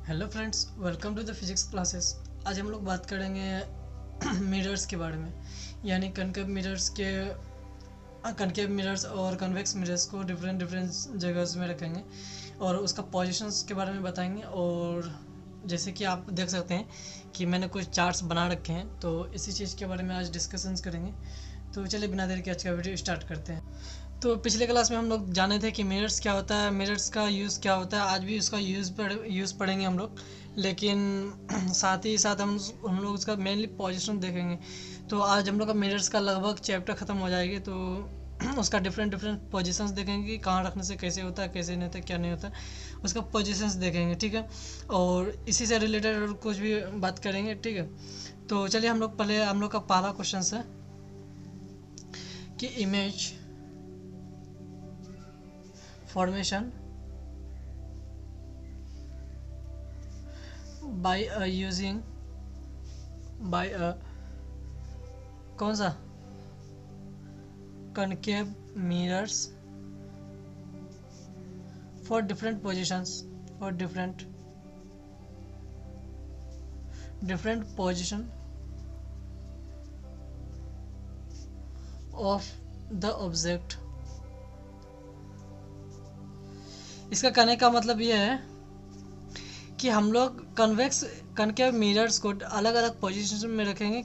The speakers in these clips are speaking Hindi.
Hello friends, welcome to the physics classes. आज हम लोग बात करेंगे मिरर्स के बारे में, यानी कनकेव मिरर्स और कन्वेक्स मिरर्स को डिफरेंट डिफरेंट जगह में रखेंगे और उसका पोजीशंस के बारे में बताएंगे। और जैसे कि आप देख सकते हैं कि मैंने कुछ चार्ट्स बना रखे हैं, तो इसी चीज़ के बारे में आज डिस्कशंस करेंगे। तो चलिए बिना देर के आज का वीडियो स्टार्ट करते हैं। तो पिछले क्लास में हम लोग जाने थे कि मिरर्स क्या होता है, मिरर्स का यूज़ क्या होता है। आज भी उसका यूज़ पढ़ेंगे हम लोग, लेकिन साथ ही साथ हम लोग उसका मेनली पोजीशन देखेंगे। तो आज हम लोग का मिरर्स का लगभग चैप्टर ख़त्म हो जाएगी, तो उसका डिफरेंट डिफरेंट पोजीशंस देखेंगे कि कहाँ रखने से कैसे होता है, कैसे नहीं होता, क्या नहीं होता, उसका पोजीशंस देखेंगे। ठीक है, और इसी से रिलेटेड और कुछ भी बात करेंगे। ठीक है, तो चलिए हम लोग का पहला क्वेश्चन है कि image formation by using by a कौन सा concave mirrors for different positions, for different position of the object। इसका कहने का मतलब ये है कि हम लोग कनकेव मिरर्स को अलग अलग पोजीशन में रखेंगे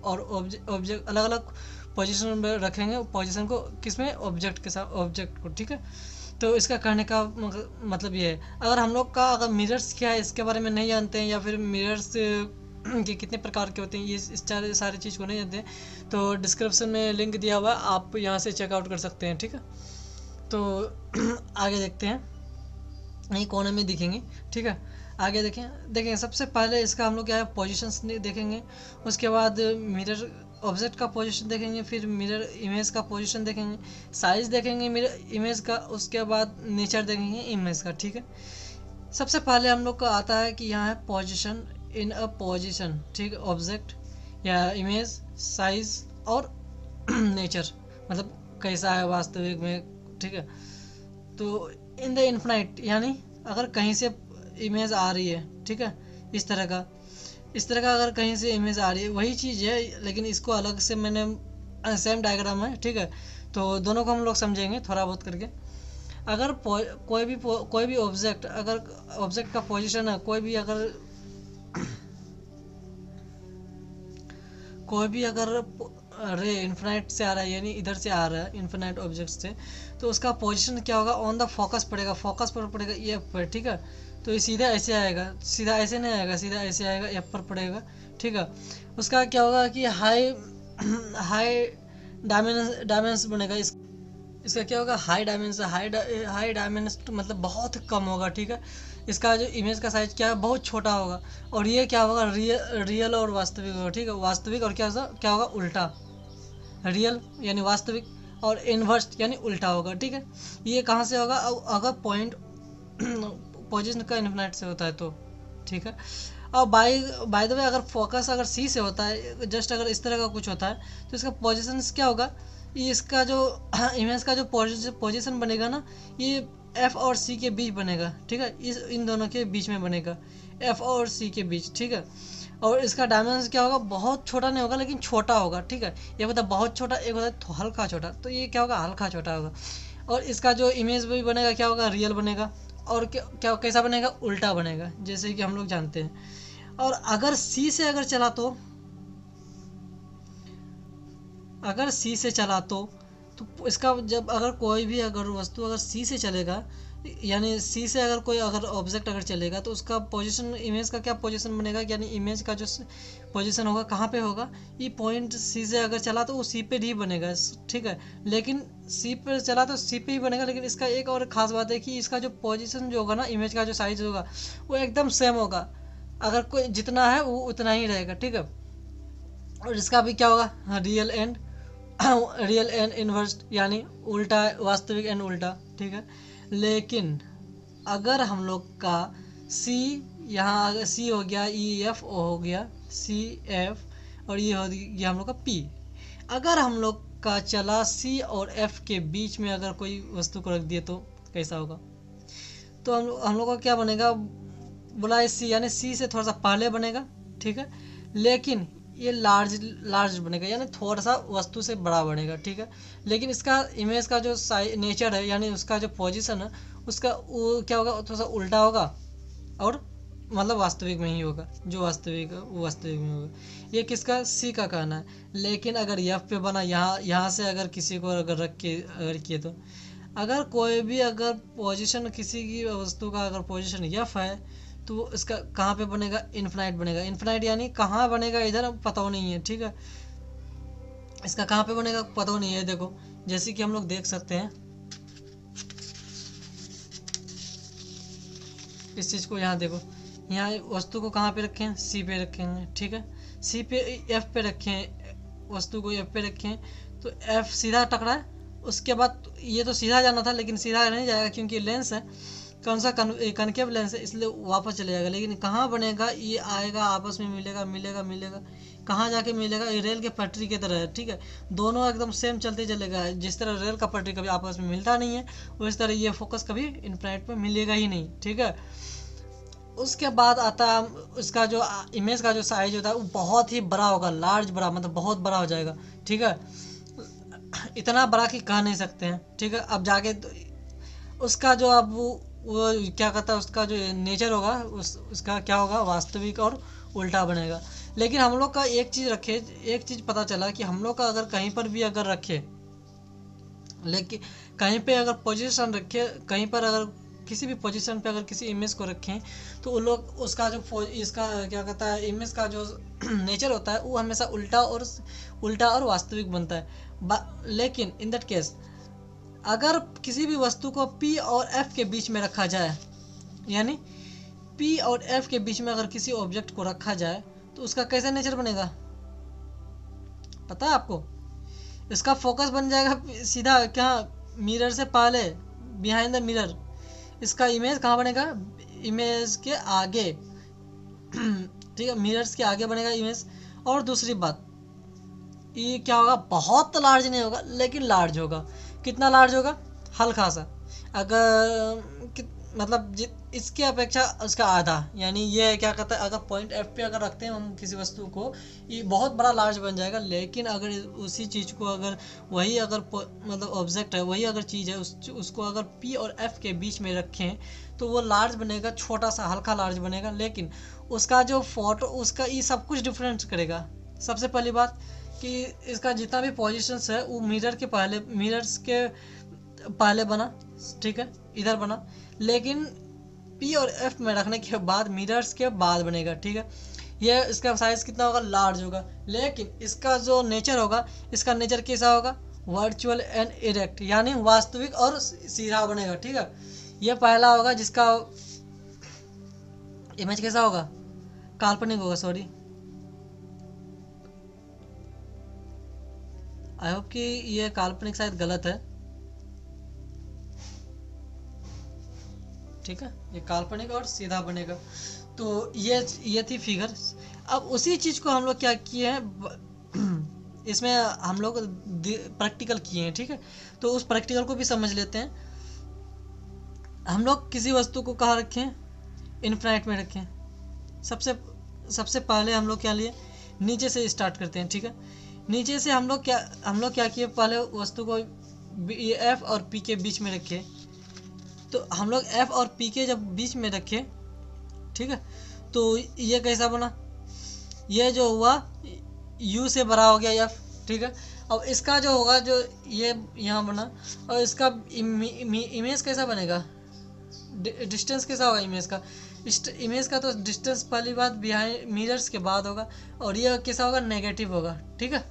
और ऑब्जेक्ट अलग अलग पोजीशन में रखेंगे, पोजीशन को किसमें, ऑब्जेक्ट के साथ, ऑब्जेक्ट को। ठीक है, तो इसका कहने का मतलब ये है। अगर मिरर्स क्या है इसके बारे में नहीं जानते हैं, या फिर मिरर्स के कितने प्रकार के होते हैं, ये इस सारी चीज़ को नहीं जानते हैं, तो डिस्क्रिप्शन में लिंक दिया हुआ है, आप यहाँ से चेकआउट कर सकते हैं। ठीक है, तो आगे देखते हैं, नहीं कोने में दिखेंगे। ठीक है, आगे देखें सबसे पहले इसका हम लोग क्या है, पोजीशंस देखेंगे। उसके बाद मिरर ऑब्जेक्ट का पोजीशन देखेंगे, फिर मिरर इमेज का पोजीशन देखेंगे, साइज देखेंगे मिरर इमेज का, उसके बाद नेचर देखेंगे इमेज का। ठीक है, सबसे पहले हम लोग का आता है कि यहाँ है पोजीशन, इन अ पोजीशन। ठीक है, ऑब्जेक्ट या इमेज, साइज और नेचर, मतलब कैसा है वास्तविक में। ठीक है, तो इन द इन्फिनाइट, यानी अगर कहीं से इमेज आ रही है, ठीक है, इस तरह का अगर कहीं से इमेज आ रही है, वही चीज़ है, लेकिन इसको अलग से मैंने सेम डायग्राम है। ठीक है, तो दोनों को हम लोग समझेंगे थोड़ा बहुत करके। अगर कोई भी ऑब्जेक्ट, अगर ऑब्जेक्ट का पोजीशन है, कोई भी अगर रे इन्फिनाइट से आ रहा है, यानी इधर से आ रहा है इन्फिनाइट ऑब्जेक्ट से, तो उसका पोजीशन क्या होगा, ऑन द फोकस पड़ेगा, फोकस पर पड़ेगा एफ पर। ठीक है, तो ये सीधा ऐसे आएगा, सीधा ऐसे नहीं आएगा, सीधा ऐसे आएगा, एफ पर पड़ेगा। ठीक है, उसका क्या होगा कि हाई हाई डायमेंस बनेगा। इसका क्या होगा, हाई डायमेंशन, हाई डायमेंशन मतलब बहुत कम होगा। ठीक है, इसका जो इमेज का साइज क्या है, बहुत छोटा होगा। और ये क्या होगा, रियल और वास्तविक होगा। ठीक है, वास्तविक और क्या होगा, उल्टा। रियल यानी वास्तविक, और इन्वर्स यानी उल्टा होगा। ठीक है, ये कहाँ से होगा, अगर पॉइंट पोजीशन का इन्फिनाइट से होता है तो। ठीक है, और बाय द वे अगर फोकस अगर सी से होता है, जस्ट अगर इस तरह का कुछ होता है, तो इसका पोजीशन क्या होगा, ये इसका जो इमेज का जो पोजीशन बनेगा ना, ये एफ और सी के बीच बनेगा। ठीक है, इन दोनों के बीच में बनेगा, एफ और सी के बीच। ठीक है, और इसका डायमेंशन क्या होगा, बहुत छोटा नहीं होगा लेकिन छोटा होगा। ठीक है, एक होता है बहुत छोटा, एक होता है हल्का छोटा, तो ये क्या होगा, हल्का छोटा होगा। और इसका जो इमेज भी बनेगा क्या होगा, रियल बनेगा। और कैसा बनेगा, उल्टा बनेगा, जैसे कि हम लोग जानते हैं। और अगर सी से अगर चला तो, अगर सी से चला तो इसका जब अगर कोई भी अगर वस्तु अगर सी से चलेगा, यानी सी से अगर कोई अगर ऑब्जेक्ट अगर चलेगा, तो उसका पोजीशन, इमेज का क्या पोजीशन बनेगा, यानी इमेज का जो पोजीशन होगा कहाँ पे होगा, ये पॉइंट सी से अगर चला तो वो सी पे ही बनेगा। ठीक है, लेकिन सी पे चला तो सी पे ही बनेगा, लेकिन इसका एक और ख़ास बात है कि इसका जो पोजीशन जो होगा ना, इमेज का जो साइज होगा वो एकदम सेम होगा। अगर कोई जितना है वो उतना ही रहेगा। ठीक है, और इसका भी क्या होगा, रियल एंड इन्वर्स, यानी उल्टा, वास्तविक एंड उल्टा। ठीक है, लेकिन अगर हम लोग का सी, यहाँ सी हो गया, ई एफ ओ हो गया, सी एफ, और ये हो गया हम लोग का पी। अगर हम लोग का चला सी और एफ के बीच में अगर कोई वस्तु को रख दिए तो कैसा होगा, तो हम लोग का क्या बनेगा, बोला है सी, यानी सी से थोड़ा सा पहले बनेगा, ठीक है, लेकिन ये लार्ज लार्ज बनेगा, यानी थोड़ा सा वस्तु से बड़ा बनेगा, ठीक है। लेकिन इसका इमेज का जो नेचर है, यानी उसका जो पोजीशन है, उसका वो क्या होगा, थोड़ा सा उल्टा होगा, और मतलब वास्तविक में ही होगा, जो वास्तविक है वो वास्तविक में होगा। ये किसका, सी का कहना है। लेकिन अगर एफ पे बना, यहाँ से अगर किसी को अगर रख के अगर किए, तो अगर कोई भी अगर पोजीशन किसी की वस्तु का अगर पोजीशन एफ है, तो वो इसका कहाँ पे बनेगा, इन्फिनाइट बनेगा। इन्फिनाइट यानी कहाँ बनेगा इधर पता नहीं है, ठीक है, इसका कहाँ पे बनेगा पता नहीं है। देखो जैसे कि हम लोग देख सकते हैं इस चीज़ को, यहाँ देखो, यहाँ वस्तु को कहाँ पे रखे हैं, सी पे रखेंगे, ठीक है, सी पे एफ पे रखे हैं, वस्तु को एफ पे रखे हैं, तो एफ सीधा टकरा है। उसके बाद ये तो सीधा जाना था, लेकिन सीधा नहीं जाएगा क्योंकि लेंस है, कौन सा कनकेव लेंस है, इसलिए वापस चले जाएगा। लेकिन कहाँ बनेगा, ये आएगा आपस में मिलेगा मिलेगा मिलेगा, कहाँ जाके मिलेगा, ये रेल के पटरी की तरह है, ठीक है, दोनों एकदम सेम चलते चलेगा। जिस तरह रेल का पटरी कभी आपस में मिलता नहीं है, उस तरह ये फोकस कभी इनफिनाइट में मिलेगा ही नहीं, ठीक है। उसके बाद आता है उसका जो इमेज का जो साइज होता है वो बहुत ही बड़ा होगा, लार्ज बड़ा, मतलब बहुत बड़ा हो जाएगा, ठीक है, इतना बड़ा कि कह नहीं सकते हैं, ठीक है। अब जाके तो उसका जो अब वो क्या कहता है, उसका जो नेचर होगा उसका क्या होगा, वास्तविक और उल्टा बनेगा। लेकिन हम लोग का एक चीज़ रखे, एक चीज़ पता चला कि हम लोग का अगर कहीं पर भी अगर रखे, लेकिन कहीं पे अगर पोजीशन रखे, कहीं पर अगर किसी भी पोजीशन पे अगर किसी इमेज को रखें, तो वो लोग उसका जो इसका क्या कहता है, इमेज का जो नेचर होता है वो हमेशा उल्टा और वास्तविक बनता है। लेकिन इन दैट केस अगर किसी भी वस्तु को P और F के बीच में रखा जाए, यानी P और F के बीच में अगर किसी ऑब्जेक्ट को रखा जाए, तो उसका कैसा नेचर बनेगा पता है आपको? इसका फोकस बन जाएगा सीधा क्या, मिरर से पहले, बिहाइंड द मिरर। इसका इमेज कहाँ बनेगा, इमेज के आगे, ठीक है, मिरर्स के आगे बनेगा इमेज। और दूसरी बात, ये क्या होगा, बहुत लार्ज नहीं होगा, लेकिन लार्ज होगा। कितना लार्ज होगा, हल्का सा, अगर मतलब इसके अपेक्षा उसका आधा, यानी ये क्या कहता है, अगर पॉइंट एफ पे अगर रखते हैं हम किसी वस्तु को, ये बहुत बड़ा लार्ज बन जाएगा। लेकिन अगर उसी चीज़ को अगर वही अगर मतलब ऑब्जेक्ट है, वही अगर चीज़ है, उसको अगर पी और एफ के बीच में रखें, तो वो लार्ज बनेगा, छोटा सा हल्का लार्ज बनेगा। लेकिन उसका जो फोटो, उसका ये सब कुछ डिफरेंस करेगा। सबसे पहली बात कि इसका जितना भी पोजीशंस है वो मिरर्स के पहले बना, ठीक है, इधर बना। लेकिन पी और एफ में रखने के बाद मिरर्स के बाद बनेगा, ठीक है। ये इसका साइज कितना होगा, लार्ज होगा। लेकिन इसका जो नेचर होगा, इसका नेचर कैसा होगा, वर्चुअल एंड इरेक्ट, यानी वास्तविक और सीधा बनेगा, ठीक है। ये पहला होगा जिसका इमेज कैसा होगा, काल्पनिक होगा, सॉरी, आई होप कि ये काल्पनिक शायद गलत है, ठीक है, ये काल्पनिक और सीधा बनेगा। तो ये थी फिगर। अब उसी चीज़ को हम लोग क्या किए हैं, इसमें हम लोग प्रैक्टिकल किए हैं, ठीक है। तो उस प्रैक्टिकल को भी समझ लेते हैं। हम लोग किसी वस्तु को कहाँ रखें, इनफिनाइट में रखें। सबसे पहले हम लोग क्या लिए, नीचे से स्टार्ट करते हैं, ठीक है। नीचे से हम लोग क्या किए, पहले वस्तु को एफ और पी के बीच में रखे। तो हम लोग एफ और पी के जब बीच में रखे, ठीक है, तो ये कैसा बना, ये जो हुआ यू से बड़ा हो गया एफ, ठीक है। अब इसका जो होगा, जो ये यहाँ बना, और इसका इमेज कैसा बनेगा, डिस्टेंस कैसा होगा इमेज का, इमेज का तो डिस्टेंस पहली बात बिहाइंड मिरर्स के बाद होगा, और ये कैसा होगा, नेगेटिव होगा, ठीक है।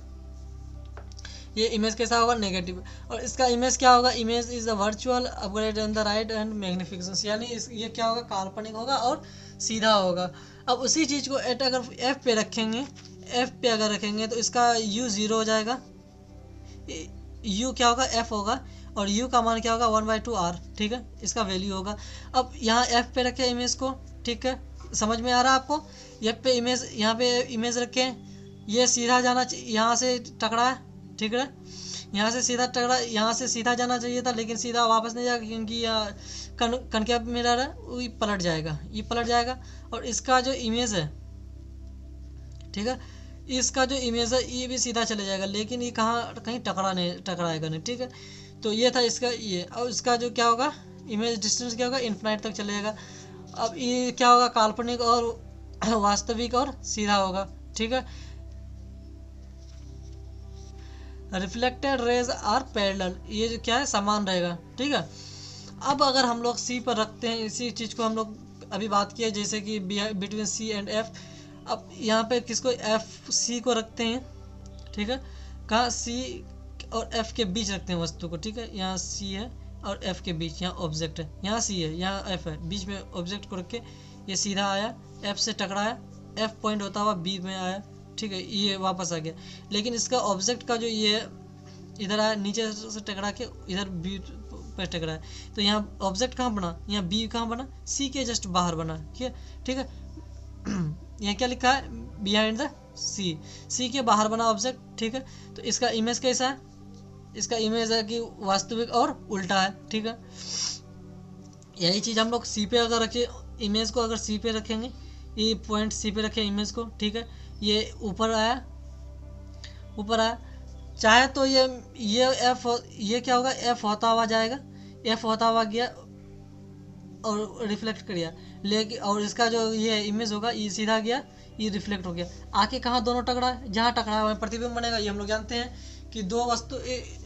ये इमेज कैसा होगा, नेगेटिव। और इसका इमेज क्या होगा, image is a virtual upgrade on the right and magnification, यानी ये क्या होगा, काल्पनिक होगा और सीधा होगा। अब उसी चीज़ को अगर एफ पे रखेंगे, एफ पे अगर रखेंगे तो इसका यू 0 हो जाएगा, यू क्या होगा, एफ होगा, और यू का मान क्या होगा, 1/2r, ठीक है, इसका वैल्यू होगा। अब यहाँ एफ पे रखे इमेज को, ठीक है, समझ में आ रहा है आपको। एफ पे इमेज, यहाँ पे इमेज रखें, ये सीधा जाना चाहिए, यहाँ से टकरा है, ठीक है, यहाँ से सीधा टकरा, यहाँ से सीधा जाना चाहिए था लेकिन सीधा वापस नहीं जाएगा क्योंकि यहाँ कनकेव मिरर है, वो पलट जाएगा, ये पलट जाएगा। और इसका जो इमेज है, ठीक है, इसका जो इमेज है ये भी सीधा चले जाएगा लेकिन ये कहाँ कहीं टकराएगा नहीं, ठीक है। तो ये था इसका ये। और इसका जो क्या होगा, इमेज डिस्टेंस क्या होगा, इन्फिनाइट तक चले जाएगा। अब ये क्या होगा, काल्पनिक और वास्तविक और सीधा होगा, ठीक है। रिफ्लेक्टेड रेज आर पैरेलल, ये जो क्या है समान रहेगा, ठीक है। अब अगर हम लोग सी पर रखते हैं, इसी चीज़ को हम लोग अभी बात किया जैसे कि बिटवीन सी एंड एफ। अब यहाँ पे किसको, एफ सी को रखते हैं, ठीक है। कहाँ, सी और एफ के बीच रखते हैं वस्तु को, ठीक है। यहाँ सी है और एफ के बीच, यहाँ ऑब्जेक्ट है, यहाँ सी है, यहाँ एफ है, बीच में ऑब्जेक्ट को रख के ये सीधा आया, एफ से टकराया, एफ पॉइंट होता हुआ बी में आया, ठीक है, ये वापस आ गया। लेकिन इसका ऑब्जेक्ट का जो ये इधर आया, नीचे से टकरा के इधर बी पर टकराया, तो यहाँ ऑब्जेक्ट कहाँ बना, यहाँ बी कहाँ बना, सी के जस्ट बाहर बना, ठीक है। यहाँ क्या लिखा है, बिहाइंड द सी, सी के बाहर बना ऑब्जेक्ट, ठीक है। तो इसका इमेज कैसा है, इसका इमेज है कि वास्तविक और उल्टा है, ठीक है। यही चीज़ हम लोग सी पे अगर रखे, इमेज को अगर सी पे रखेंगे, ये पॉइंट सी पे रखें इमेज को, ठीक है। ये ऊपर आया, ऊपर आया, चाहे तो ये एफ, ये क्या होगा, एफ होता हुआ जाएगा, एफ होता हुआ गया और रिफ्लेक्ट कर गया, लेकिन और इसका जो ये इमेज होगा ये सीधा गया, ये रिफ्लेक्ट हो गया। आके कहाँ दोनों टकरा है, जहाँ टकरा है वहीं प्रतिबिंब बनेगा। ये हम लोग जानते हैं कि दो वस्तु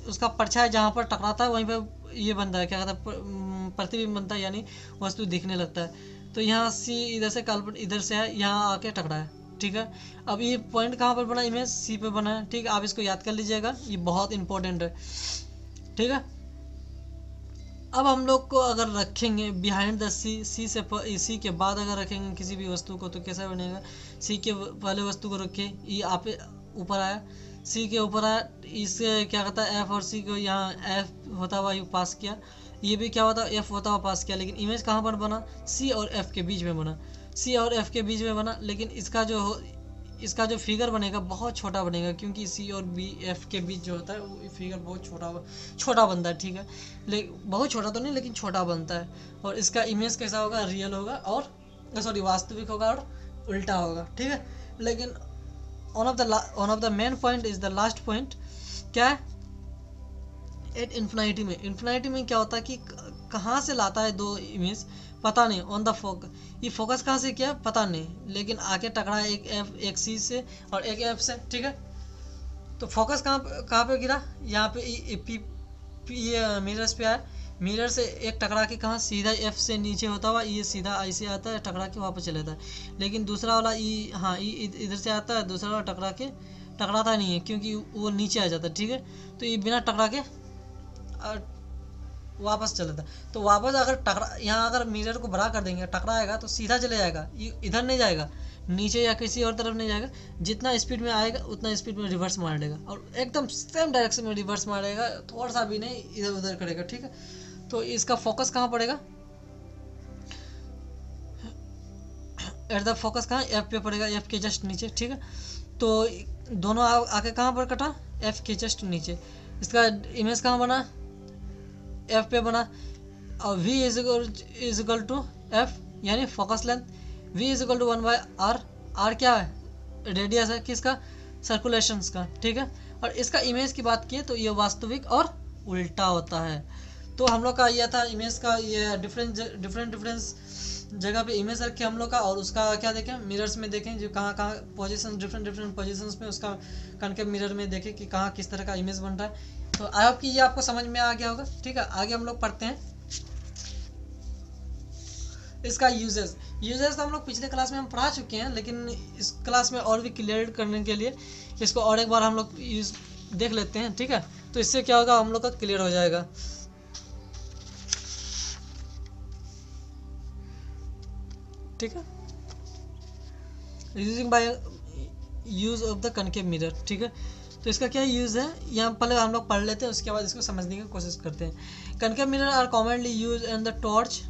उसका परछाई जहाँ पर टकराता है वहीं पर ये बनता है, क्या कहता है, प्रतिबिंब बनता है, यानी वस्तु दिखने लगता है। तो यहाँ सी इधर से काल्पनिक इधर से है, यहाँ आके टकरा है, ठीक है। अब ये पॉइंट कहाँ पर बना, इमेज सी पे बना है, ठीक है। आप इसको याद कर लीजिएगा, ये बहुत इंपॉर्टेंट है, ठीक है। अब हम लोग को अगर रखेंगे बिहाइंड द सी, सी के बाद अगर रखेंगे किसी भी वस्तु को तो कैसा बनेगा, सी के पहले वस्तु को रखे, ये आप ऊपर आया, सी के ऊपर आया, इससे क्या कहता है, एफ और सी को यहाँ एफ होता हुआ पास किया, ये भी क्या होता है, एफ होता हुआ पास किया। लेकिन इमेज कहाँ पर बना, सी और एफ के बीच में बना, सी और एफ के बीच में बना। लेकिन इसका जो फिगर बनेगा बहुत छोटा बनेगा, क्योंकि सी और बी एफ के बीच जो होता है वो फिगर बहुत छोटा बनता है, ठीक है। लेकिन बहुत छोटा तो नहीं, लेकिन छोटा बनता है। और इसका इमेज कैसा होगा, रियल होगा और सॉरी वास्तविक होगा और उल्टा होगा, ठीक है। लेकिन one of the main point is the last point, क्या है, एट इन्फिनिटी में क्या होता है कि कहाँ से लाता है दो इमेज पता नहीं, ऑन द ये फोकस कहाँ से किया पता नहीं, लेकिन आके टकरा एक सी से और एक एफ से, ठीक है। तो फोकस कहाँ पे गिरा, यहाँ पे ये मिरर्स पे आया, मिरर से एक टकरा के कहाँ सीधा एफ से नीचे होता हुआ ये सीधा ऐसे आता है, टकरा के वापस चले जाता है। लेकिन दूसरा वाला ई, हाँ ई इधर से आता है, दूसरा वाला टकराता नहीं है क्योंकि वो नीचे आ जाता है, ठीक है। तो ये बिना टकरा के वापस चला था। तो वापस अगर टकरा, यहाँ अगर मिरर को बड़ा कर देंगे, टकराएगा तो सीधा चले जाएगा, इधर नहीं जाएगा, नीचे या किसी और तरफ नहीं जाएगा। जितना स्पीड में आएगा उतना स्पीड में रिवर्स मार देगा और एकदम सेम डायरेक्शन में रिवर्स मारेगा, थोड़ा सा भी नहीं इधर उधर करेगा, ठीक है। तो इसका फोकस कहाँ पड़ेगा, एट द फोकस कहाँ, एफ पे पड़ेगा, एफ के जस्ट नीचे, ठीक है। तो दोनों आके कहाँ पर कटा, एफ के जस्ट नीचे। इसका इमेज कहाँ बना, एफ पे बना। और v is equal to F यानी focus length, v is equal to 1/r, r क्या है, रेडियस है किसका, सर्कुलेशंस का, ठीक है। और इसका इमेज की बात की तो ये वास्तविक और उल्टा होता है। तो हम लोग का यह था इमेज का, ये डिफरेंट जगह पे इमेज रखे हम लोग का, और उसका क्या देखें, मिरर्स में देखें जो कहाँ पोजीशन, डिफरेंट पोजीशंस में उसका कनकेव मिरर में देखें कि कहाँ किस तरह का इमेज बन रहा है। तो आई होप कि ये आपको समझ में आ गया होगा, ठीक है। आगे हम लोग पढ़ते हैं इसका यूजेस तो हम लोग पिछले क्लास में हम पढ़ा चुके हैं, लेकिन इस क्लास में और भी क्लियर करने के लिए इसको और एक बार हम लोग यूज देख लेते हैं, ठीक है। तो इससे क्या होगा, हम लोग का क्लियर हो जाएगा, ठीक है। Using by use of the concave mirror, ठीक है। तो इसका क्या यूज़ है, यहाँ पहले हम लोग पढ़ लेते हैं, उसके बाद इसको समझने की कोशिश करते हैं। Concave mirror are commonly use in the torch,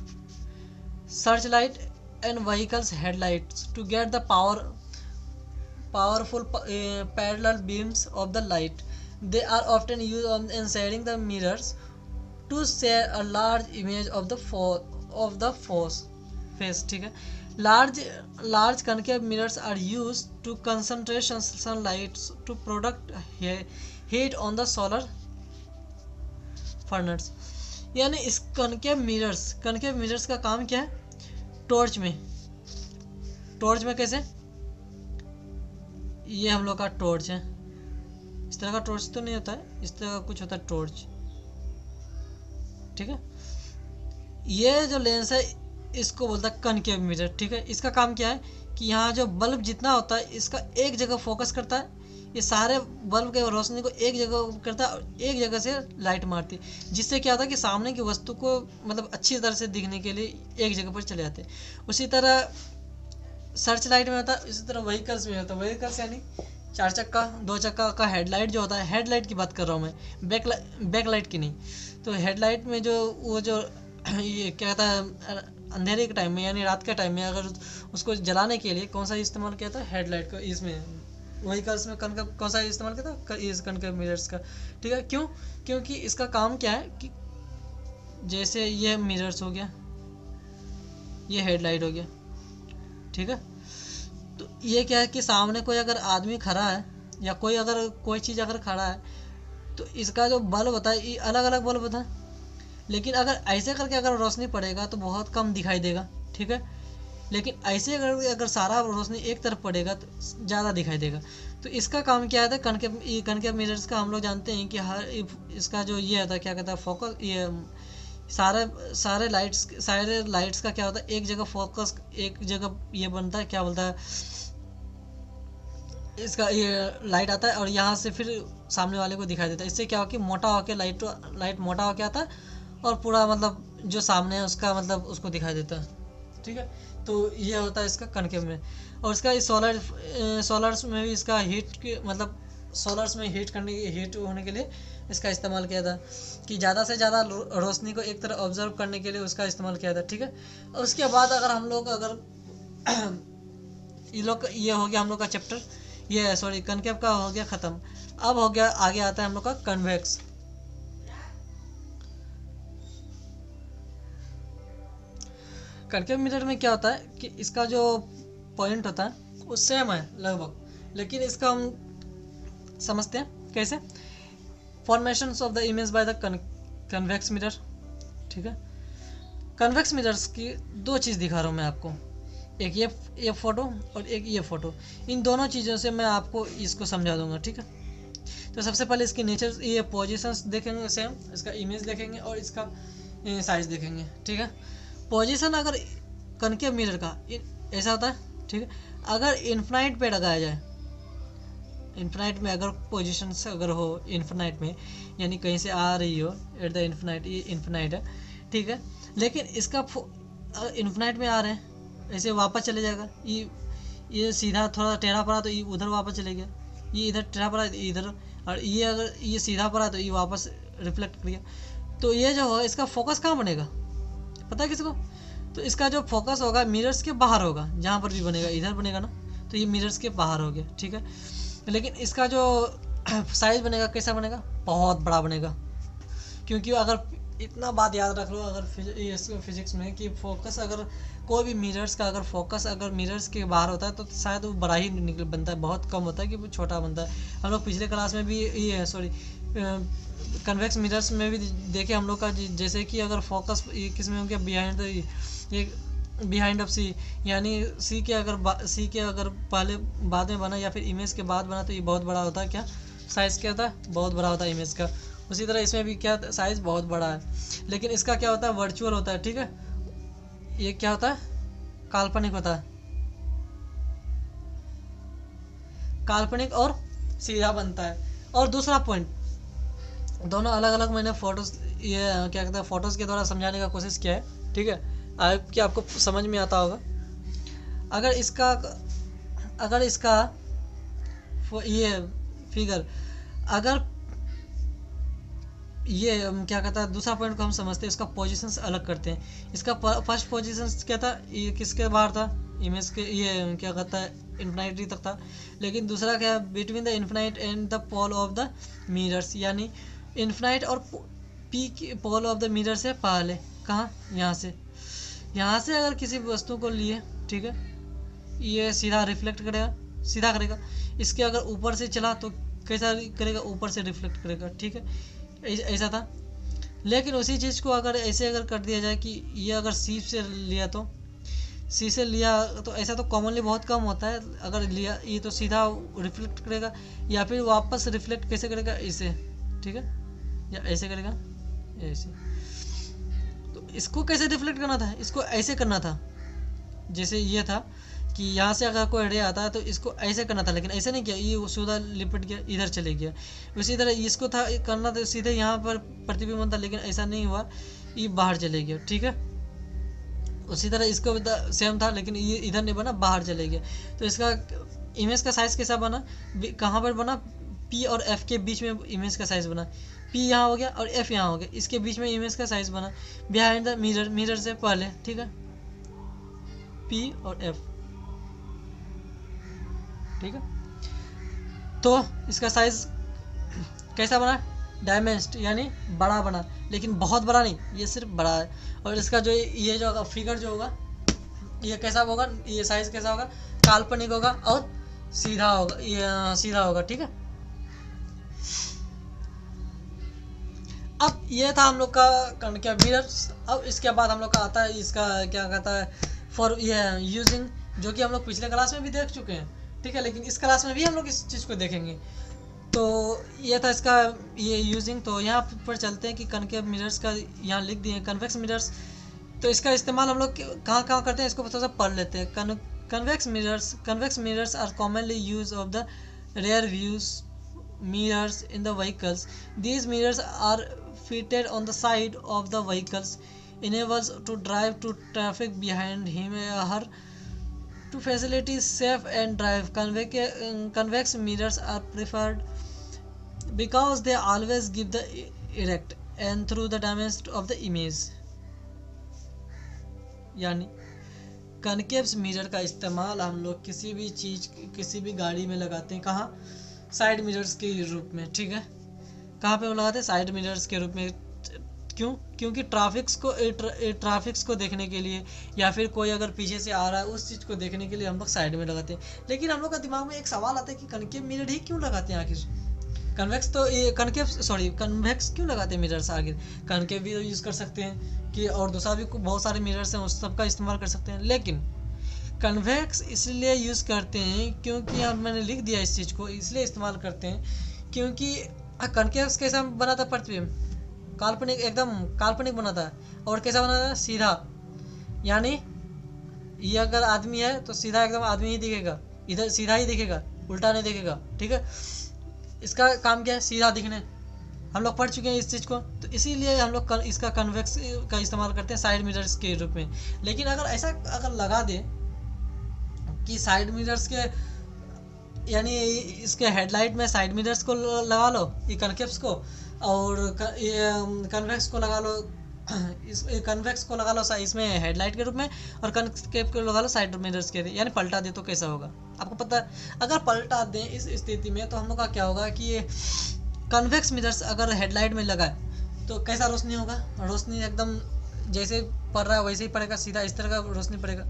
search light and vehicles headlights to get the powerful parallel beams of the light. They are often use in sharing the mirrors to share a large image of the face, ठीक है। Large concave mirrors are use to concentrate sunlight to product heat on the solar furnace. यानी इस कनकेव मिरर्स का काम क्या है? टॉर्च में कैसे? ये हम लोग का टॉर्च है, इस तरह का टॉर्च तो नहीं होता है, इस तरह का कुछ होता है टॉर्च, ठीक है। ये जो लेंस है इसको बोलता है कनकेव मिरर, ठीक है। इसका काम क्या है कि यहाँ जो बल्ब जितना होता है इसका एक जगह फोकस करता है, ये सारे बल्ब के रोशनी को एक जगह करता है और एक जगह से लाइट मारती है, जिससे क्या होता है कि सामने की वस्तु को मतलब अच्छी तरह से दिखने के लिए एक जगह पर चले जाते हैं। उसी तरह सर्च लाइट में होता है, इसी तरह व्हीकल्स में होता है। व्हीकल्स यानी 4 चक्का 2 चक्का का हेडलाइट जो होता है, हेडलाइट की बात कर रहा हूँ मैं, बैक लाइट की नहीं। तो हेडलाइट में जो वो जो ये क्या कहता है, अंधेरे के टाइम में यानी रात के टाइम में अगर उसको जलाने के लिए कौन सा इस्तेमाल किया था? हेडलाइट को। इसमें व्हीकल्स में कौन सा इस्तेमाल किया था? इस कनकेव मिरर्स का, ठीक है। क्यों? क्योंकि इसका काम क्या है कि जैसे ये मिरर्स हो गया, ये हेडलाइट हो गया, ठीक है। तो ये क्या है कि सामने कोई अगर आदमी खड़ा है या कोई चीज़ अगर खड़ा है तो इसका जो बल्ब होता है ये अलग अलग बल्ब होता है, लेकिन अगर ऐसे करके अगर रोशनी पड़ेगा तो बहुत कम दिखाई देगा, ठीक है। लेकिन ऐसे अगर सारा रोशनी एक तरफ पड़ेगा तो ज़्यादा दिखाई देगा। तो इसका काम क्या है? कनकेव मिरर्स का हम लोग जानते हैं कि हर इसका जो ये होता है क्या कहता है, फोकस, ये सारे लाइट्स का क्या होता है, एक जगह फोकस, एक जगह ये बनता है, क्या बोलता है इसका, ये लाइट आता है और यहाँ से फिर सामने वाले को दिखाई देता है। इससे क्या हो कि मोटा होकर लाइट मोटा होकर आता है और पूरा मतलब जो सामने है उसका मतलब उसको दिखाई देता है, ठीक है। तो ये होता है इसका कनकेव में। और इसका सोलर्स में भी इसका मतलब सोलर्स में हीट होने के लिए इसका इस्तेमाल किया था कि ज़्यादा से ज़्यादा रोशनी को एक तरह ऑब्जर्व करने के लिए उसका इस्तेमाल किया था, ठीक है। और उसके बाद अगर हम लोग ये हो गया हम लोग का चैप्टर, ये सॉरी कनकेव का हो गया ख़त्म। अब हो गया आगे आता है हम लोग का कन्वेक्स। कनकेव मिरर में क्या होता है कि इसका जो पॉइंट होता है वो सेम है लगभग, लेकिन इसका हम समझते हैं कैसे। Formations of the image by the convex mirror, ठीक है। कन्वेक्स मिरर्स की 2 चीज़ दिखा रहा हूँ मैं आपको, एक ये फ़ोटो और एक ये फ़ोटो। इन दोनों चीज़ों से मैं आपको इसको समझा दूंगा, ठीक है। तो सबसे पहले इसकी नेचर, ये पोजीशंस देखेंगे सेम, इसका इमेज देखेंगे और इसका साइज देखेंगे, ठीक है। पोजीशन अगर कनकेव मिरर का ऐसा होता है, ठीक है। अगर इन्फिनाइट पे लगाया जाए, इन्फिनाइट में अगर पोजीशन अगर हो इन्फिनाइट में, यानी कहीं से आ रही हो एट द इन्फिनाइट, ये इन्फिनाइट है, ठीक है। लेकिन इसका इन्फिनाइट में आ रहे हैं, ऐसे वापस चले जाएगा, ये सीधा थोड़ा टेढ़ा पड़ा तो ये उधर वापस चले गया, ये इधर टेढ़ा पड़ा तो इधर, और ये अगर ये सीधा पड़ा तो ये वापस रिफ्लेक्ट कर गया। तो ये जो है इसका फोकस कहाँ बनेगा पता है किसको? तो इसका जो फोकस होगा मिरर्स के बाहर होगा, जहाँ पर भी बनेगा इधर बनेगा ना, तो ये मिरर्स के बाहर हो गया, ठीक है। लेकिन इसका जो साइज बनेगा कैसा बनेगा? बहुत बड़ा बनेगा, क्योंकि अगर इतना बात याद रख लो, अगर फिजिक्स में कि फोकस अगर कोई भी मिरर्स का अगर फोकस अगर मिरर्स के बाहर होता है तो शायद वो बड़ा ही बनता है, बहुत कम होता है कि वो छोटा बनता है। हम लोग पिछले क्लास में भी ये कन्वेक्स मिरर्स में भी देखे हम लोग का, जैसे कि अगर फोकस किस में हो गया, बिहाइंड ऑफ सी, यानी सी के अगर पहले बाद में बना या फिर इमेज के बाद बना तो ये बहुत बड़ा होता है, क्या साइज़ क्या होता है? बहुत बड़ा होता है इमेज का। उसी तरह इसमें भी क्या साइज़ बहुत बड़ा है, लेकिन इसका क्या होता है? वर्चुअल होता है, ठीक है। ये क्या होता है? काल्पनिक होता है, काल्पनिक और सीधा बनता है। और दूसरा पॉइंट, दोनों अलग अलग मैंने फोटोज ये क्या कहते हैं फोटोज़ के द्वारा समझाने का कोशिश किया है, ठीक है। कि आपको समझ में आता होगा। अगर इसका ये फिगर, अगर ये क्या कहता है, दूसरा पॉइंट को हम समझते हैं, इसका पोजीशंस अलग करते हैं। इसका फर्स्ट पोजीशंस क्या था? ये किसके बाहर था? इमेज के ये क्या कहता है इन्फिनिटी तक था, लेकिन दूसरा क्या है between the infinite and the pole of the mirrors, यानी इन्फिनाइट और पी की पोल ऑफ द मिरर से पहले, कहाँ, यहाँ से अगर किसी वस्तु को लिए, ठीक है, ये सीधा रिफ्लेक्ट करेगा, सीधा करेगा। इसके अगर ऊपर से चला तो कैसा करेगा, ऊपर से रिफ्लेक्ट करेगा, ठीक है, ऐसा था। लेकिन उसी चीज़ को अगर ऐसे अगर कर दिया जाए कि ये अगर सी से लिया तो ऐसा तो कॉमनली बहुत कम होता है, अगर लिया ये तो सीधा रिफ्लेक्ट करेगा, या फिर वापस रिफ्लेक्ट कैसे करेगा, इसे, ठीक है, या ऐसे करेगा, ऐसे। तो इसको कैसे रिफ्लेक्ट करना था, इसको ऐसे करना था, जैसे ये था कि यहाँ से अगर कोई रे आता है तो इसको ऐसे करना था, लेकिन ऐसे नहीं किया, ये सीधा लिपट गया, इधर चले गया। उसी तरह इसको था करना था सीधे यहाँ पर प्रतिबिंब था, लेकिन ऐसा नहीं हुआ, ये बाहर चले गया, ठीक है। उसी तरह इसको सेम था, लेकिन ये इधर नहीं बना, बाहर चले गया। तो इसका इमेज का साइज़ कैसा बना, कहाँ पर बना, पी और एफ के बीच में इमेज का साइज़ बना। पी यहाँ हो गया और एफ यहाँ हो गया, इसके बीच में इमेज का साइज़ बना बिहाइंड द मिरर से पहले, ठीक है, पी और एफ, ठीक है। तो इसका साइज कैसा बना, डायमेंस्ड, यानी बड़ा बना, लेकिन बहुत बड़ा नहीं, ये सिर्फ बड़ा है। और इसका जो ये जो फिगर जो होगा ये कैसा होगा, ये साइज कैसा होगा, काल्पनिक होगा और सीधा होगा, ये सीधा होगा, ठीक है। अब ये था हम लोग का कॉन्केव मिरर्स। अब इसके बाद हम लोग का आता है इसका क्या कहता है फॉर ये यूजिंग, जो कि हम लोग पिछले क्लास में भी देख चुके हैं, ठीक है, लेकिन इस क्लास में भी हम लोग इस चीज़ को देखेंगे। तो ये था इसका ये यूजिंग। तो यहाँ पर चलते हैं कि कॉन्केव मिरर्स का यहाँ लिख दिए कन्वेक्स मिरर्स। तो इसका इस्तेमाल हम लोग कहाँ कहाँ करते हैं, इसको थोड़ा सा पढ़ लेते हैं। Convex mirrors are commonly use of the rear views mirrors in the vehicles. These mirrors are fitted on the side of the vehicles, enables to drive to traffic behind him or her to facilitate safe and drive. Convex mirrors are preferred because they always give the erect and through the dimension of the image. यानी कनकेव्स मिरर का इस्तेमाल हम लोग किसी भी चीज़ किसी भी गाड़ी में लगाते हैं, कहाँ, साइड मिरर्स के रूप में, ठीक है। कहाँ पे लगाते हैं, साइड मिरर्स के रूप में। क्यों, क्योंकि ट्रैफिक्स को देखने के लिए, या फिर कोई अगर पीछे से आ रहा है उस चीज़ को देखने के लिए हम लोग साइड में लगाते हैं। लेकिन हम लोग का दिमाग में एक सवाल आता है कि कनकेव मिरर ही क्यों लगाते हैं आखिर, कन्वेक्स क्यों लगाते हैं मिरर्स आखिर। कनकेव भी यूज़ कर सकते हैं कि और दूसरा भी बहुत सारे मिरर्स हैं, उस सब का इस्तेमाल कर सकते हैं, लेकिन कन्वेक्स इसलिए यूज़ करते हैं क्योंकि अब मैंने लिख दिया इस चीज़ को, इसलिए इस्तेमाल करते हैं क्योंकि कनकेव्स कैसा बना था, प्रतिबिंब काल्पनिक, एकदम काल्पनिक बना था। और कैसा बना था, सीधा, यानी ये अगर आदमी है तो सीधा एकदम आदमी ही दिखेगा, इधर सीधा ही दिखेगा, उल्टा नहीं दिखेगा, ठीक है। इसका काम क्या है, सीधा दिखने, हम लोग पढ़ चुके हैं इस चीज़ को। तो इसीलिए हम लोग इसका कन्वेक्स का इस्तेमाल करते हैं साइड मिरर्स के रूप में। लेकिन अगर ऐसा अगर लगा दे कि साइड मिरर्स के, यानी इसके हेडलाइट में साइड मिरर्स को लगा लो, ये कनकेव्स को, और कन्वेक्स को लगा लो, इस कन्वेक्स को लगा लो इसमें हेडलाइट के रूप में, और कनकेव को लगा लो साइड मिरर्स के, यानी पलटा दे तो कैसा होगा आपको पता है। अगर पलटा दें इस स्थिति में तो हम लोग का क्या होगा कि ये कन्वेक्स मिरर्स अगर हेडलाइट में लगा है तो कैसा रोशनी होगा, रोशनी एकदम जैसे पड़ रहा है वैसे ही पड़ेगा, सीधा इस तरह का रोशनी पड़ेगा।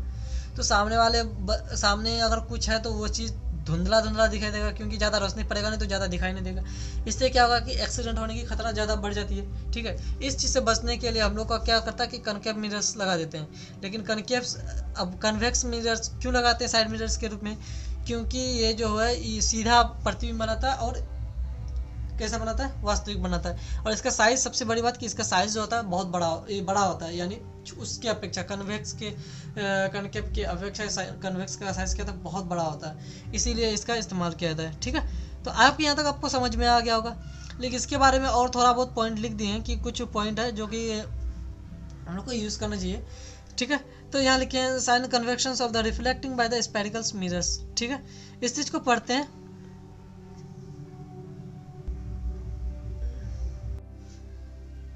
तो सामने अगर कुछ है तो वो चीज़ धुंधला धुंधला दिखाई देगा, क्योंकि ज़्यादा रोशनी पड़ेगा नहीं तो ज़्यादा दिखाई नहीं देगा। इससे क्या होगा कि एक्सीडेंट होने की खतरा ज़्यादा बढ़ जाती है, ठीक है। इस चीज़ से बचने के लिए हम लोग का क्या करता है कि कनकेव मिरर्स लगा देते हैं। लेकिन कन्वेक्स मिरर्स क्यों लगाते हैं साइड मिरर्स के रूप में, क्योंकि ये जो है ये सीधा प्रतिबिंब बनाता है और कैसा बनाता है, वास्तविक बनाता है। और इसका साइज़, सबसे बड़ी बात कि इसका साइज़ जो होता है बहुत बड़ा होता है, यानी उसके अपेक्षा कनकेव के अपेक्षा कन्वेक्स का साइज़ क्या था, बहुत बड़ा होता है, इसीलिए इसका इस्तेमाल किया जाता है, ठीक है। तो आपके यहाँ तक आपको समझ में आ गया होगा। लेकिन इसके बारे में और थोड़ा बहुत पॉइंट लिख दिए हैं कि कुछ पॉइंट है जो कि हम लोग को यूज़ करना चाहिए, ठीक है। तो यहाँ लिखे हैं sign conventions of the reflecting by the sphericals mirrors, ठीक है। इस चीज़ को पढ़ते हैं।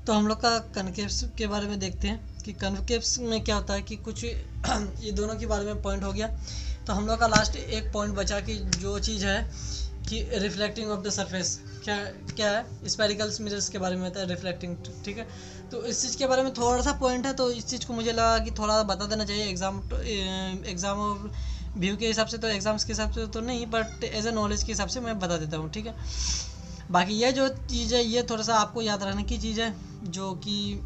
तो हम लोग का कनकेव्स के बारे में देखते हैं कि कन्वेक्स में क्या होता है कि कुछ ये दोनों के बारे में पॉइंट हो गया। तो हम लोग का लास्ट एक पॉइंट बचा कि जो चीज़ है कि रिफ्लेक्टिंग ऑफ द सरफेस क्या है, स्पेरिकल मिरर्स के बारे में होता है रिफ्लेक्टिंग, ठीक है। तो इस चीज़ के बारे में थोड़ा सा पॉइंट है, तो इस चीज़ को मुझे लगा कि थोड़ा बता देना चाहिए एग्ज़ाम और व्यू के हिसाब से, तो एग्ज़ाम्स के हिसाब से तो नहीं, बट एज ए नॉलेज के हिसाब से मैं बता देता हूँ, ठीक है। बाकी ये जो चीज़ है ये थोड़ा सा आपको याद रखने की चीज़ है, जो कि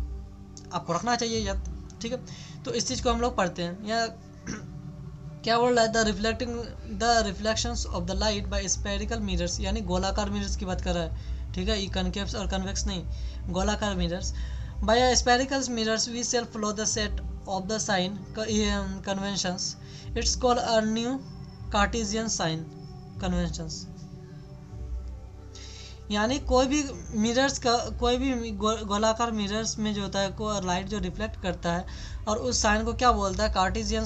आपको रखना चाहिए याद, ठीक है। तो इस चीज़ को हम लोग पढ़ते हैं, या क्या बोल रहा है, the reflections of the light by spherical mirrors, यानी गोलाकार मिरर्स की बात कर रहा है, ठीक है। ये कनकेव्स और कन्वेक्स नहीं, गोलाकार mirrors. By spherical mirrors we shall follow the set of the sign conventions, it's called a new Cartesian sign conventions. यानी कोई भी मिरर्स का, कोई भी गोलाकार मिरर्स में जो होता है को लाइट जो रिफ्लेक्ट करता है, और उस साइन को क्या बोलता है, कार्टेशियन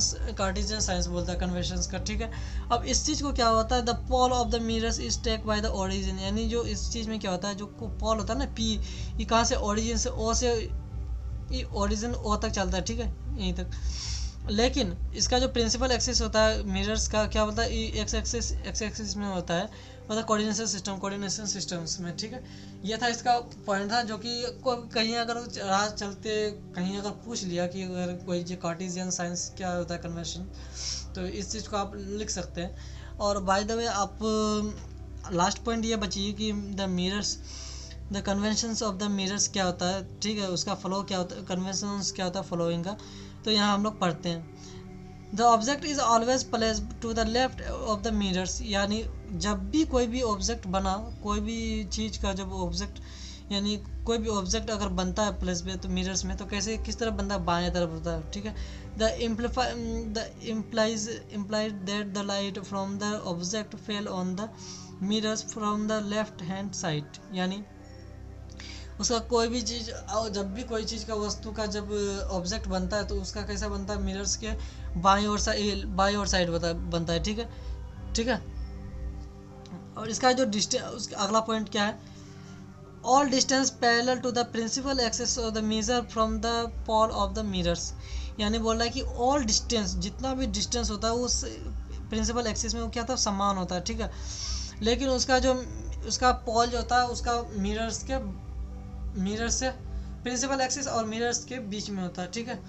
साइंस बोलता है कन्वेंशंस का, ठीक है। अब इस चीज़ को क्या होता है, the pole of the mirrors is take by the origin, यानी जो इस चीज़ में क्या होता है, जो पोल होता है ना पी, ये कहाँ से, ओरिजिन से, ओ से, ये ओरिजिन ओ तक चलता है, ठीक है, यहीं तक। लेकिन इसका जो प्रिंसिपल एक्सिस होता है मिरर्स का, क्या होता है, एक्स एक्सिस में होता है, मतलब कोऑर्डिनेशन सिस्टम्स में, ठीक है। ये था इसका पॉइंट था, जो कि कहीं अगर राह चलते कहीं अगर पूछ लिया कि अगर कोई जो कार्टेशियन साइंस क्या होता है कन्वेंशन, तो इस चीज़ को आप लिख सकते हैं। और बाय द वे आप लास्ट पॉइंट ये बची कि the conventions of the mirrors क्या होता है, ठीक है, उसका फ्लो क्या होता है, कन्वेंशंस क्या होता है फ्लोइंग का। तो यहाँ हम लोग पढ़ते हैं, the object is always placed to the left of the mirrors, यानी जब भी कोई भी ऑब्जेक्ट बना, कोई भी चीज़ का जब ऑब्जेक्ट, यानी कोई भी ऑब्जेक्ट अगर बनता है प्लेस में, तो मिरर्स में, तो कैसे किस तरफ बनता है, बाएं तरफ होता है, ठीक है। The implied that the light from the object fell on the mirrors from the left hand side, यानी उसका कोई भी चीज़, जब भी कोई चीज़ का वस्तु का जब ऑब्जेक्ट बनता है, तो उसका कैसा बनता है, मिरर्स के बाईं ओर साइड बनता है, ठीक है, ठीक है। और इसका जो डिस्टेंस, उसका अगला पॉइंट क्या है, all distance parallel to the principal axis of the mirror from the pole of the mirrors, यानी बोल रहा है कि ऑल डिस्टेंस, जितना भी डिस्टेंस होता है उस प्रिंसिपल एक्सिस में वो क्या था, समान होता है, ठीक है। लेकिन उसका पोल जो होता है उसका मिरर्स से प्रिंसिपल एक्सिस और मिरर्स के बीच में होता है, ठीक है।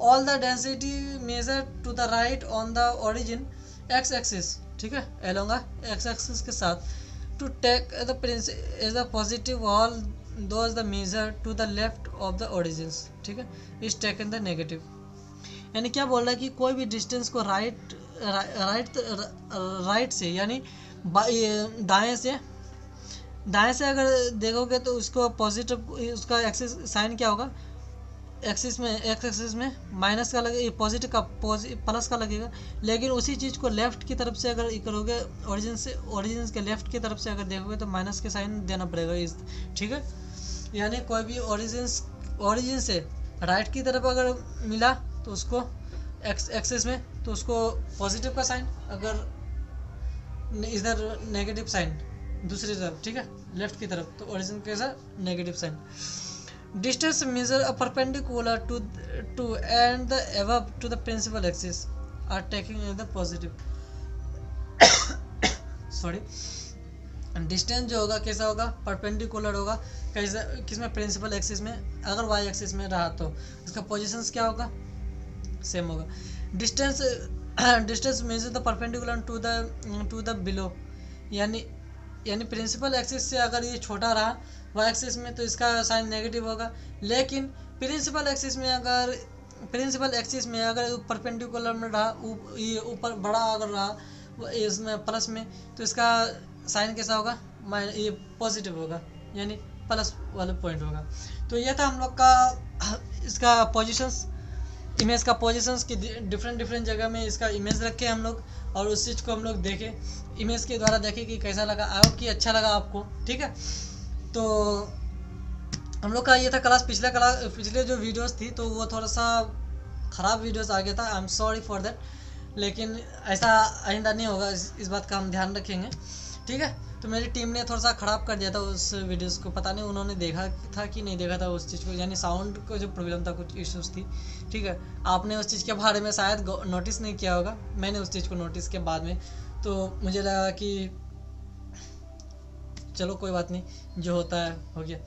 All the density measure to the right on the origin X axis, ठीक है, एलोंग एक्स एक्सिस के साथ, to take the positive all those the measure to the left of the origins, ठीक है, इज टेकन द नेगेटिव। यानी क्या बोल रहा है कि कोई भी डिस्टेंस को राइट से, यानी दाएं से अगर देखोगे तो उसको पॉजिटिव, उसका एक्सिस साइन क्या होगा, एक्स एक्सिस में माइनस का लगेगा, पॉजिटिव का प्लस का लगेगा। लेकिन उसी चीज़ को लेफ्ट की तरफ से अगर करोगे, ओरिजिन के लेफ्ट की तरफ से अगर देखोगे तो माइनस के साइन देना पड़ेगा इस, ठीक है। यानी कोई भी ओरिजिन से राइट की तरफ अगर मिला तो उसको एक्सिस में, तो उसको पॉजिटिव का साइन, अगर इधर नेगेटिव साइन दूसरी तरफ, ठीक है, लेफ्ट की तरफ, तो ओरिजिन कैसा, negative sign. Distance measure a perpendicular to and the above to the principal axis are taking the positive, sorry, distance जो होगा कैसा होगा, परपेंडिकुलर होगा, कैसा, किसमें, प्रिंसिपल एक्सिस में। अगर वाई एक्सिस में रहा तो इसका पोजीशंस क्या होगा, सेम होगा। Distance measure the perpendicular to the below, यानी प्रिंसिपल एक्सिस से अगर ये छोटा रहा वाई एक्सिस में तो इसका साइन नेगेटिव होगा। लेकिन प्रिंसिपल एक्सिस में अगर परपेंडिकुलर में रहा, ये ऊपर बड़ा अगर रहा इसमें प्लस में, तो इसका साइन कैसा होगा, ये पॉजिटिव होगा, यानी प्लस वाला पॉइंट होगा। तो ये था हम लोग का इसका पोजीशंस, इमेज का पोजीशंस की डिफरेंट जगह में इसका इमेज रखे हम लोग, और उस चीज़ को हम लोग देखें, इमेज के द्वारा देखें कि कैसा लगा, आओ कि अच्छा लगा आपको, ठीक है। तो हम लोग का ये था क्लास, पिछले जो वीडियोस थी तो वो थोड़ा सा ख़राब वीडियोस आ गया था, I am sorry for that. लेकिन ऐसा आइंदा नहीं होगा, इस बात का हम ध्यान रखेंगे, ठीक है। तो मेरी टीम ने थोड़ा सा ख़राब कर दिया था उस वीडियोस को, पता नहीं उन्होंने देखा था कि नहीं देखा था उस चीज़ को, यानी साउंड को जो प्रॉब्लम था, कुछ इश्यूज थी। ठीक है, आपने उस चीज़ के बारे में शायद नोटिस नहीं किया होगा, मैंने उस चीज़ को नोटिस किया बाद में। तो मुझे लगा कि चलो कोई बात नहीं, जो होता है हो गया,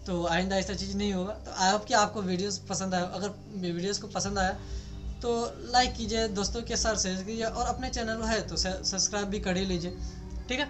तो आइंदा ऐसा चीज़ नहीं होगा। तो आई होप कि आपको वीडियोस पसंद आया। अगर वीडियोस को पसंद आया तो लाइक कीजिए, दोस्तों के साथ शेयर कीजिए, और अपने चैनल है तो सब्सक्राइब भी कर ही लीजिए। ठीक है।